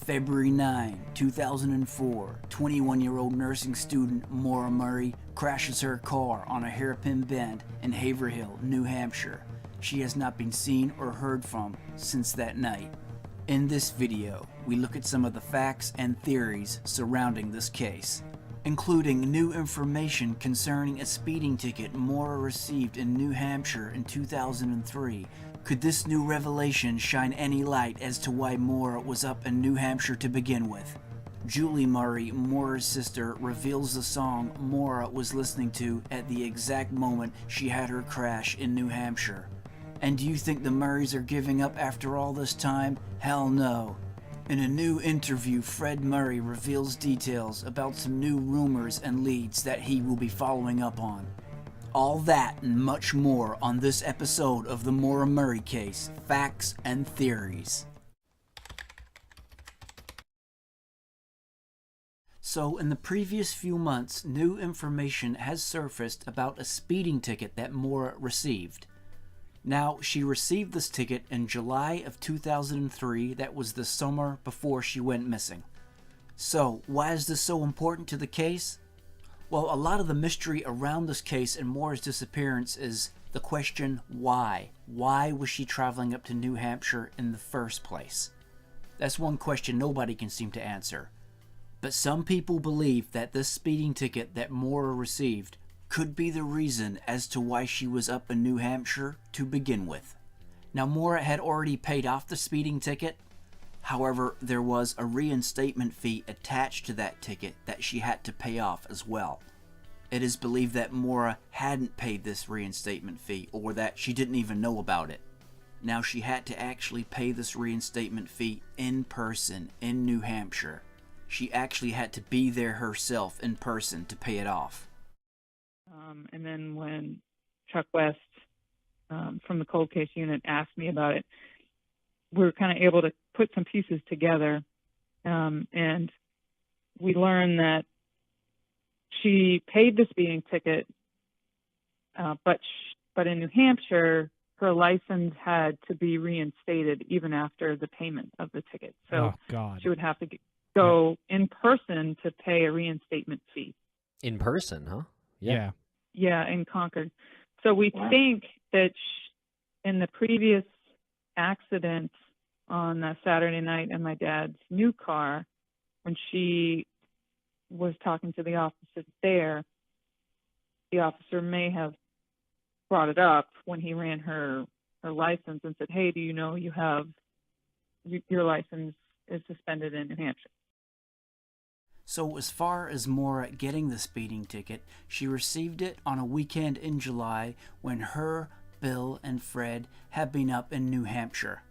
February 9, 2004, 21-year-old nursing student Maura Murray crashes her car on a hairpin bend in Haverhill, New Hampshire. She has not been seen or heard from since that night. In this video, we look at some of the facts and theories surrounding this case, including new information concerning a speeding ticket Maura received in New Hampshire in 2003. Could this new revelation shine any light as to why Maura was up in New Hampshire to begin with? Julie Murray, Maura's sister, reveals the song Maura was listening to at the exact moment she had her crash in New Hampshire. And do you think the Murrays are giving up after all this time? Hell no. In a new interview, Fred Murray reveals details about some new rumors and leads that he will be following up on. All that and much more on this episode of the Maura Murray case, Facts and Theories. So, in the previous few months, new information has surfaced about a speeding ticket that Maura received. Now, she received this ticket in July of 2003, that was the summer before she went missing. So, why is this so important to the case? Well, a lot of the mystery around this case and Maura's disappearance is the question, why? Why was she traveling up to New Hampshire in the first place? That's one question nobody can seem to answer. But some people believe that this speeding ticket that Maura received could be the reason as to why she was up in New Hampshire to begin with. Now, Maura had already paid off the speeding ticket. However, there was a reinstatement fee attached to that ticket that she had to pay off as well. It is believed that Maura hadn't paid this reinstatement fee, or that she didn't even know about it. Now, she had to actually pay this reinstatement fee in person in New Hampshire. She actually had to be there herself in person to pay it off. And then when Chuck West from the cold case unit asked me about it, we were kind of able to put some pieces together, and we learned that she paid the speeding ticket, but in New Hampshire, her license had to be reinstated even after the payment of the ticket. So she would have to go in person to pay a reinstatement fee. In person, huh? Yeah. Yeah, in Concord. So we think that in the previous accident on Saturday night in my dad's new car, when she was talking to the officer there, the officer may have brought it up when he ran her license and said, hey, do you know you have your license is suspended in New Hampshire? So as far as Maura getting the speeding ticket, she received it on a weekend in July when her, Bill, and Fred had been up in New Hampshire.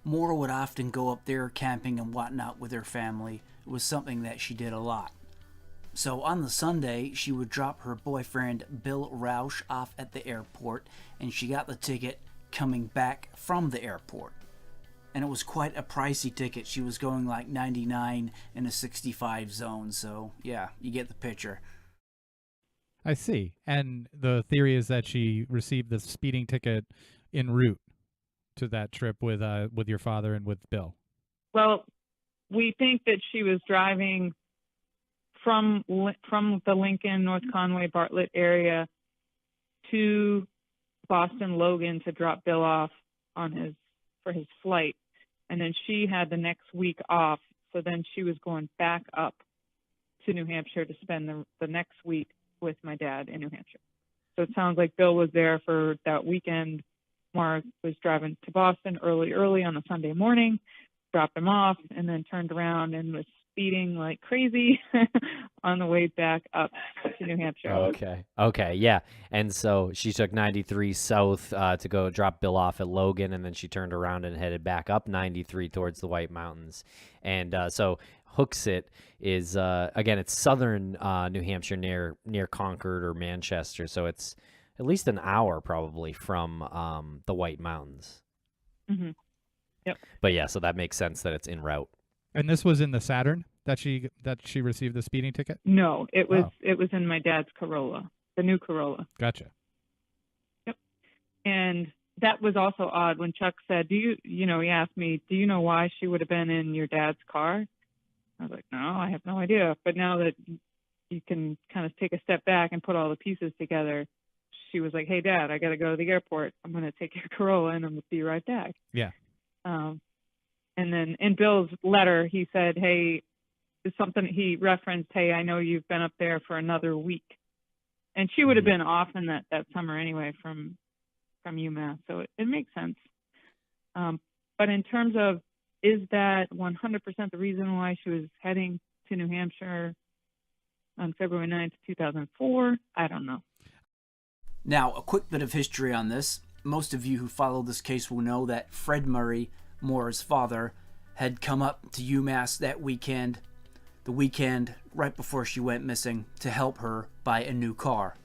Maura would often go up there camping and whatnot with her family. It was something that she did a lot. So on the Sunday, she would drop her boyfriend Bill Roush off at the airport, and she got the ticket coming back from the airport. And it was quite a pricey ticket. She was going like 99 in a 65 zone, so yeah, you get the picture. I see. And the theory is that she received the speeding ticket en route to that trip with your father and with Bill. Well, we think that she was driving from the Lincoln, North Conway, Bartlett area to Boston Logan to drop Bill off for his flight. And then she had the next week off, so then she was going back up to New Hampshire to spend the next week with my dad in New Hampshire. So it sounds like Bill was there for that weekend. Maura was driving to Boston early on a Sunday morning, dropped him off, and then turned around and was speeding like crazy on the way back up to New Hampshire. Okay, yeah. And so she took 93 south to go drop Bill off at Logan, and then she turned around and headed back up 93 towards the White Mountains. And so Hooksett is, again, it's southern New Hampshire near Concord or Manchester, so it's at least an hour probably from the White Mountains. Mm-hmm. Yep. But yeah, so that makes sense that it's en route. And this was in the Saturn that she received the speeding ticket? No, it was in my dad's Corolla, the new Corolla. Gotcha. Yep. And that was also odd when Chuck said, he asked me, do you know why she would have been in your dad's car? I was like, no, I have no idea. But now that you can kind of take a step back and put all the pieces together, she was like, hey, Dad, I got to go to the airport. I'm going to take your Corolla and I'm going to be right back. Yeah. And then in Bill's letter, he said, hey, it's something he referenced, hey, I know you've been up there for another week. And she would have been off in that summer anyway from UMass. So it makes sense. But in terms of, is that 100% the reason why she was heading to New Hampshire on February 9th, 2004? I don't know. Now, a quick bit of history on this. Most of you who follow this case will know that Fred Murray, Maura's father, had come up to UMass that weekend, the weekend right before she went missing, to help her buy a new car.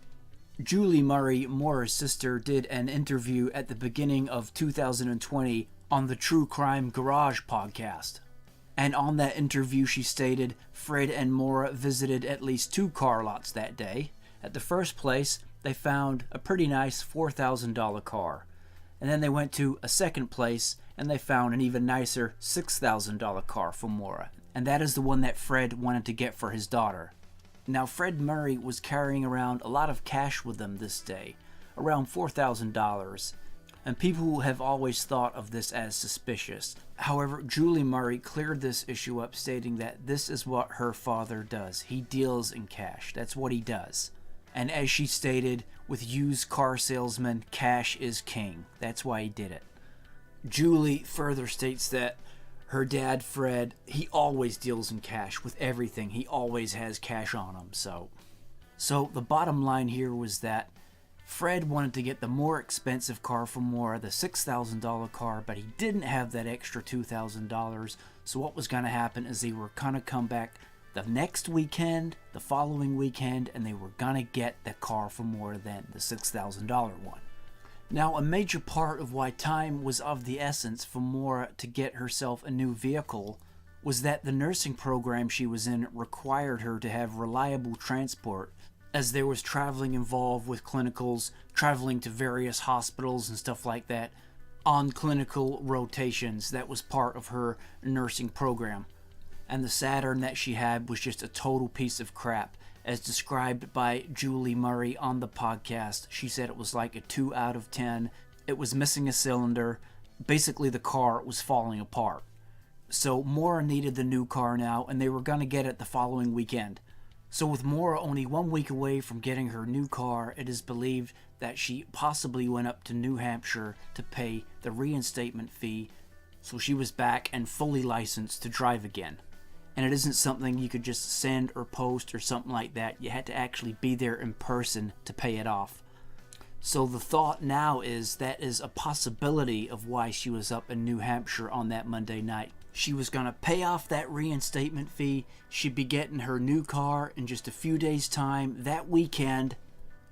Julie Murray, Maura's sister, did an interview at the beginning of 2020 on the True Crime Garage podcast. And on that interview, she stated Fred and Maura visited at least 2 car lots that day. At the first place, they found a pretty nice $4,000 car. And then they went to a second place and they found an even nicer $6,000 car for Maura. And that is the one that Fred wanted to get for his daughter. Now, Fred Murray was carrying around a lot of cash with him this day, around $4,000. And people have always thought of this as suspicious. However, Julie Murray cleared this issue up, stating that this is what her father does. He deals in cash. That's what he does. And as she stated, with used car salesmen, cash is king. That's why he did it. Julie further states that her dad, Fred, he always deals in cash with everything. He always has cash on him. So the bottom line here was that Fred wanted to get the more expensive car for Maura, the $6,000 car, but he didn't have that extra $2,000. So what was going to happen is they were going to come back the next weekend, the following weekend, and they were going to get the car for Maura then, the $6,000 one. Now, a major part of why time was of the essence for Maura to get herself a new vehicle was that the nursing program she was in required her to have reliable transport, as there was traveling involved with clinicals, traveling to various hospitals and stuff like that, on clinical rotations. That was part of her nursing program. And the Saturn that she had was just a total piece of crap. As described by Julie Murray on the podcast, she said it was like a 2 out of 10. It was missing a cylinder. Basically, the car was falling apart. So Maura needed the new car now, and they were going to get it the following weekend. So with Maura only 1 week away from getting her new car, it is believed that she possibly went up to New Hampshire to pay the reinstatement fee, so she was back and fully licensed to drive again. And it isn't something you could just send or post or something like that. You had to actually be there in person to pay it off. So the thought now is that is a possibility of why she was up in New Hampshire on that Monday night. She was going to pay off that reinstatement fee. She'd be getting her new car in just a few days' time that weekend.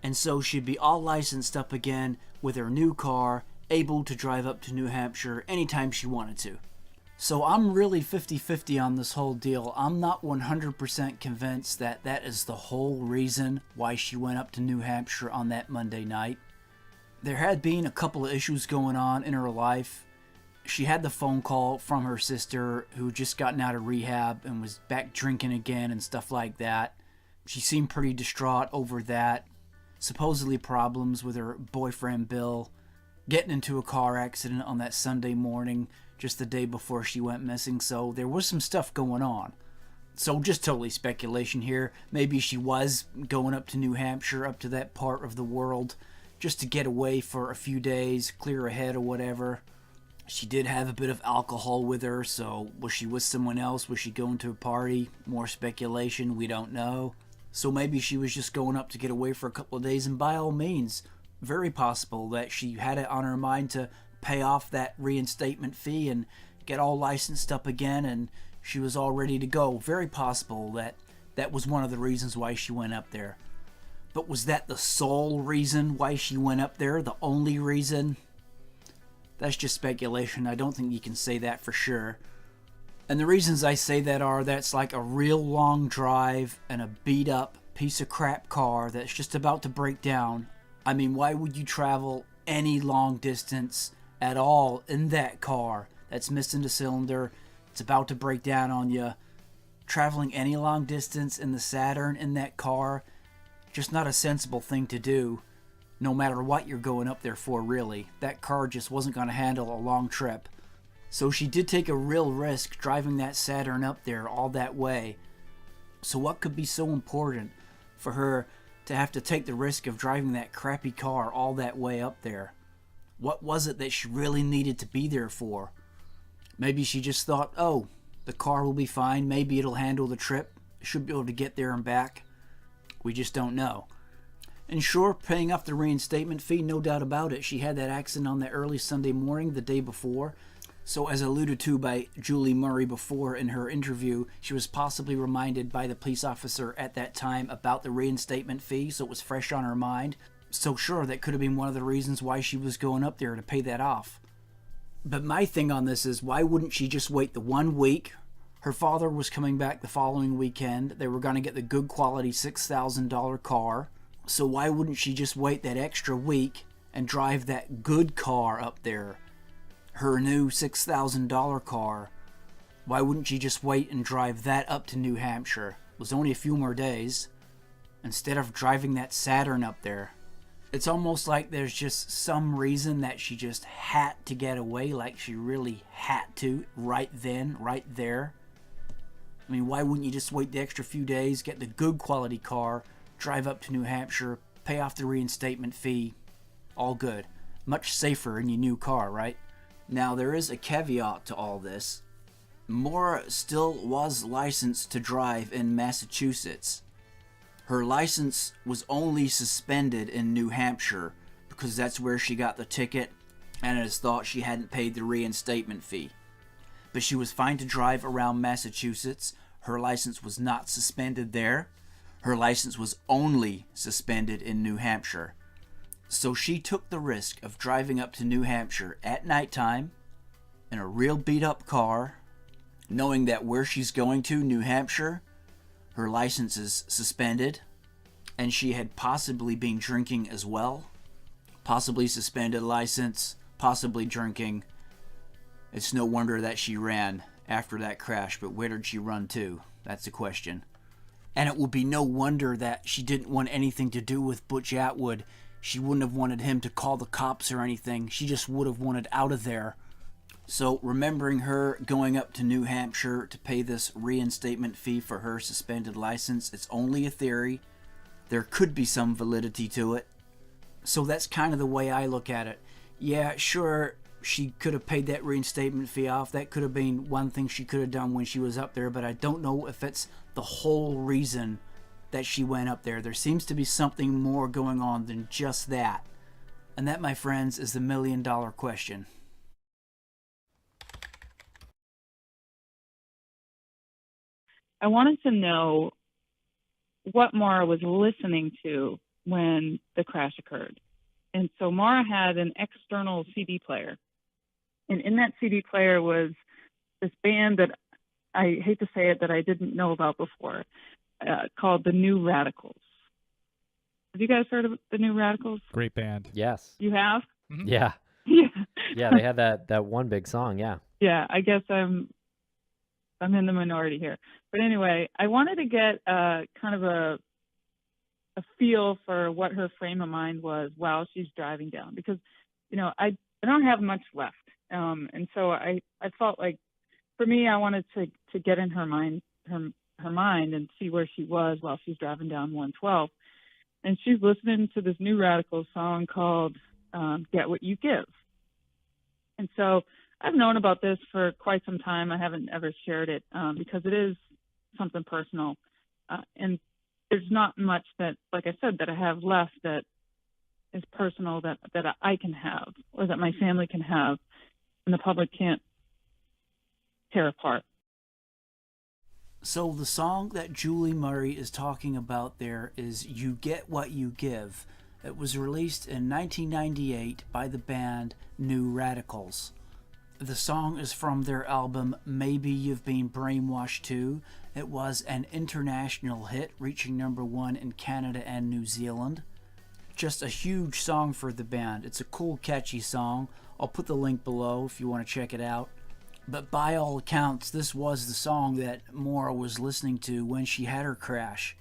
And so she'd be all licensed up again with her new car, able to drive up to New Hampshire anytime she wanted to. So I'm really 50-50 on this whole deal. I'm not 100% convinced that that is the whole reason why she went up to New Hampshire on that Monday night. There had been a couple of issues going on in her life. She had the phone call from her sister who just gotten out of rehab and was back drinking again and stuff like that. She seemed pretty distraught over that. Supposedly problems with her boyfriend Bill, getting into a car accident on that Sunday morning just the day before she went missing, so there was some stuff going on. So just totally speculation here. Maybe she was going up to New Hampshire, up to that part of the world, just to get away for a few days, clear her head or whatever. She did have a bit of alcohol with her, so was she with someone else? Was she going to a party? More speculation, we don't know. So maybe she was just going up to get away for a couple of days, and by all means, very possible that she had it on her mind to pay off that reinstatement fee and get all licensed up again, and she was all ready to go. Very possible that that was one of the reasons why she went up there. But was that the sole reason why she went up there? The only reason? That's just speculation. I don't think you can say that for sure. And the reasons I say that are that's like a real long drive and a beat up piece of crap car that's just about to break down. I mean, why would you travel any long distance at all in that car that's missing the cylinder, it's about to break down on you. Traveling any long distance in the Saturn in that car, just not a sensible thing to do, no matter what you're going up there for, really. That car just wasn't going to handle a long trip. So she did take a real risk driving that Saturn up there all that way. So what could be so important for her to have to take the risk of driving that crappy car all that way up there? What was it that she really needed to be there for? Maybe she just thought, oh, the car will be fine, maybe it'll handle the trip, should be able to get there and back. We just don't know. And sure, paying off the reinstatement fee, no doubt about it. She had that accident on that early Sunday morning, the day before. So as alluded to by Julie Murray before in her interview, she was possibly reminded by the police officer at that time about the reinstatement fee, so it was fresh on her mind. So sure, that could have been one of the reasons why she was going up there, to pay that off. But my thing on this is, why wouldn't she just wait the 1 week? Her father was coming back the following weekend. They were going to get the good quality $6,000 car. So why wouldn't she just wait that extra week and drive that good car up there? Her new $6,000 car. Why wouldn't she just wait and drive that up to New Hampshire? It was only a few more days. Instead of driving that Saturn up there. It's almost like there's just some reason that she just had to get away, like she really had to, right then, right there. I mean, why wouldn't you just wait the extra few days, get the good quality car, drive up to New Hampshire, pay off the reinstatement fee, all good. Much safer in your new car, right? Now, there is a caveat to all this. Maura still was licensed to drive in Massachusetts. Her license was only suspended in New Hampshire because that's where she got the ticket, and it is thought she hadn't paid the reinstatement fee. But she was fine to drive around Massachusetts. Her license was not suspended there. Her license was only suspended in New Hampshire. So she took the risk of driving up to New Hampshire at nighttime in a real beat-up car, knowing that where she's going to, New Hampshire, her license is suspended, and she had possibly been drinking as well. Possibly suspended license, possibly drinking. It's no wonder that she ran after that crash, but where did she run to? That's the question. And it would be no wonder that she didn't want anything to do with Butch Atwood. She wouldn't have wanted him to call the cops or anything. She just would have wanted out of there. So remembering her going up to New Hampshire to pay this reinstatement fee for her suspended license, it's only a theory. There could be some validity to it. So that's kind of the way I look at it. Yeah, sure, she could have paid that reinstatement fee off. That could have been one thing she could have done when she was up there, but I don't know if it's the whole reason that she went up there. There seems to be something more going on than just that. And that, my friends, is the million-dollar question. I wanted to know what Maura was listening to when the crash occurred. And so Maura had an external CD player. And in that CD player was this band that, I hate to say it, that I didn't know about before, called the New Radicals. Have you guys heard of the New Radicals? Great band. Yes. You have? Mhm. Yeah. Yeah. Yeah, they had that one big song, yeah. Yeah, I guess I'm in the minority here. But anyway, I wanted to get kind of a feel for what her frame of mind was while she's driving down, because, you know, I don't have much left. And so I felt like, for me, I wanted to get in her mind and see where she was while she's driving down 112. And she's listening to this New Radical song called Get What You Give. And so I've known about this for quite some time. I haven't ever shared it because it is something personal. And there's not much that, like I said, that I have left that is personal that I can have or that my family can have and the public can't tear apart. So the song that Julie Murray is talking about there is You Get What You Give. It was released in 1998 by the band New Radicals. The song is from their album Maybe You've Been Brainwashed Too. It was an international hit, reaching #1 in Canada and New Zealand. just a huge song for the band. It's a cool, catchy song. I'll put the link below if you want to check it out. But by all accounts, this was the song that Maura was listening to when she had her crash.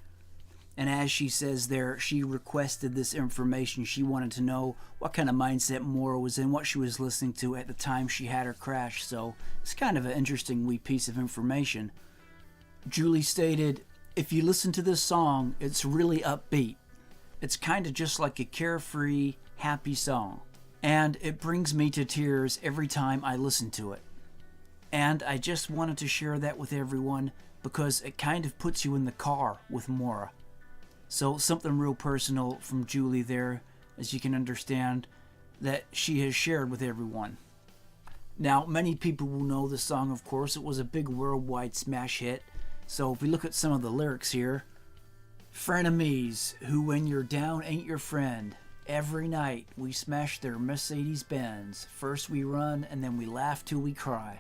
And as she says there, she requested this information. She wanted to know what kind of mindset Maura was in, what she was listening to at the time she had her crash. So it's kind of an interesting wee piece of information. Julie stated, "If you listen to this song, it's really upbeat. It's kind of just like a carefree, happy song. And it brings me to tears every time I listen to it. And I just wanted to share that with everyone because it kind of puts you in the car with Maura." So something real personal from Julie there, as you can understand, that she has shared with everyone. Now, many people will know the song, of course. It was a big worldwide smash hit. So if we look at some of the lyrics here, "Frenemies, who when you're down ain't your friend. Every night we smash their Mercedes-Benz. First we run and then we laugh till we cry.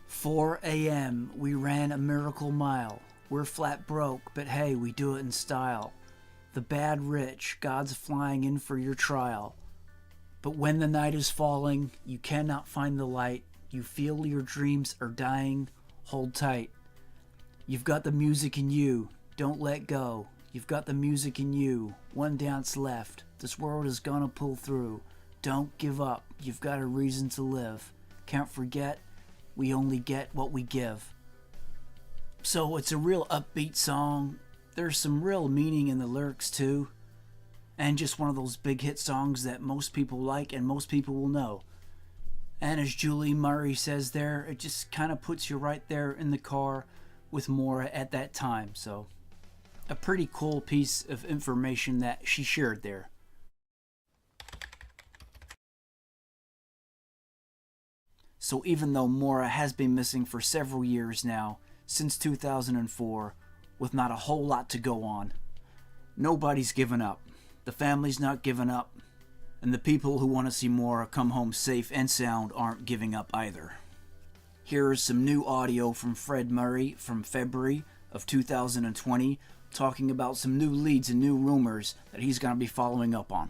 4 a.m. we ran a miracle mile. We're flat broke, but hey, we do it in style. The bad rich, God's flying in for your trial. But when the night is falling, you cannot find the light. You feel your dreams are dying. Hold tight. You've got the music in you. Don't let go. You've got the music in you. One dance left. This world is gonna pull through. Don't give up. You've got a reason to live. Can't forget, we only get what we give." So it's a real upbeat song. There's some real meaning in the lyrics too. And just one of those big hit songs that most people like and most people will know. And as Julie Murray says there, it just kind of puts you right there in the car with Maura at that time. So a pretty cool piece of information that she shared there. So even though Maura has been missing for several years now, since 2004, with not a whole lot to go on, nobody's given up. The family's not given up, and the people who want to see Maura come home safe and sound aren't giving up either. Here is some new audio from Fred Murray from February of 2020, talking about some new leads and new rumors that he's going to be following up on.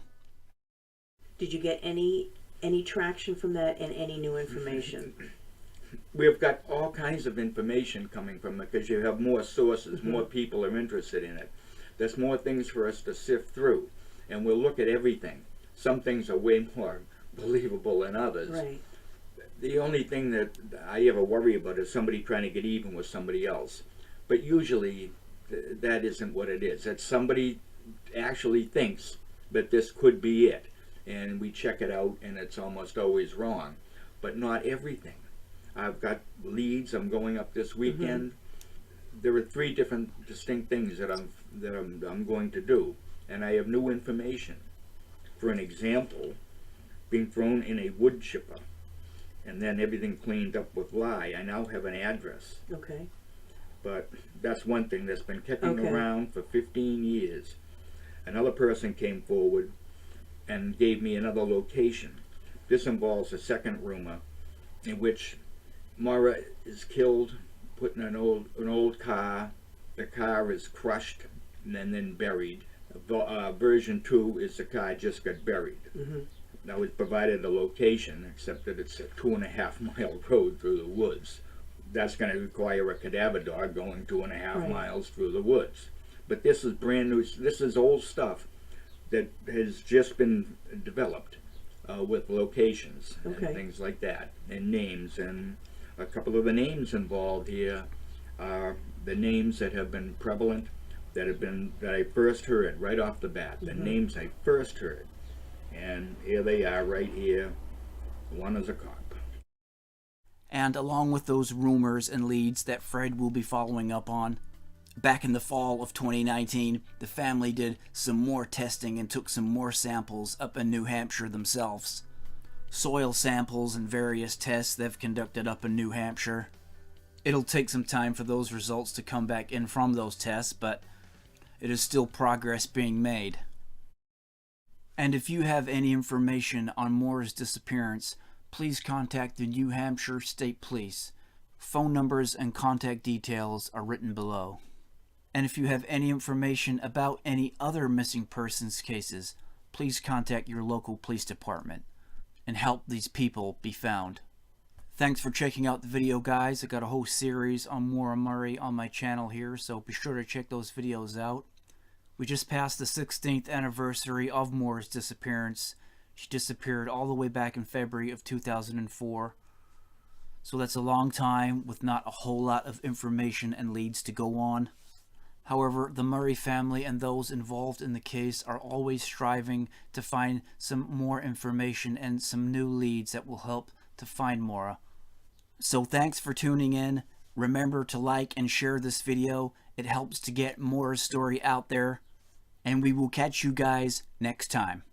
Did you get any traction from that and any new information? We've got all kinds of information coming from it because you have more sources, more people are interested in it. There's more things for us to sift through, and we'll look at everything. Some things are way more believable than others. Right. The only thing that I ever worry about is somebody trying to get even with somebody else. But usually that isn't what it is. That somebody actually thinks that this could be it, and we check it out and it's almost always wrong. But not everything. I've got leads. I'm going up this weekend. There are 3 different distinct things that I'm going to do, and I have new information. For an example, being thrown in a wood chipper, and then everything cleaned up with lye. I now have an address. Okay. But that's one thing that's been kicking Okay. around for 15 years. Another person came forward and gave me another location. This involves a second rumor in which Maura is killed, put in an old car. The car is crushed and then buried. Version 2 is the car just got buried. Now we've provided a location, except that it's a 2.5-mile road through the woods. That's going to require a cadaver dog going 2.5 miles through the woods. But this is brand new. This is old stuff that has just been developed with locations and things like that, and names. And a couple of the names involved here are the names that have been prevalent, that I first heard right off the bat. The names I first heard, and here they are right here. One is a cop. And along with those rumors and leads that Fred will be following up on, back in the fall of 2019, the family did some more testing and took some more samples up in New Hampshire themselves. Soil samples and various tests they've conducted up in New Hampshire. It'll take some time for those results to come back in from those tests, but it is still progress being made. And if you have any information on Maura's disappearance, please contact the New Hampshire State Police. Phone numbers and contact details are written below. And if you have any information about any other missing persons cases, please contact your local police department and help these people be found. Thanks for checking out the video, guys. I got a whole series on Maura Murray on my channel here, so be sure to check those videos out. We just passed the 16th anniversary of Maura's disappearance. She disappeared all the way back in February of 2004. So that's a long time with not a whole lot of information and leads to go on. However, the Murray family and those involved in the case are always striving to find some more information and some new leads that will help to find Maura. So thanks for tuning in. Remember to like and share this video. It helps to get Maura's story out there. And we will catch you guys next time.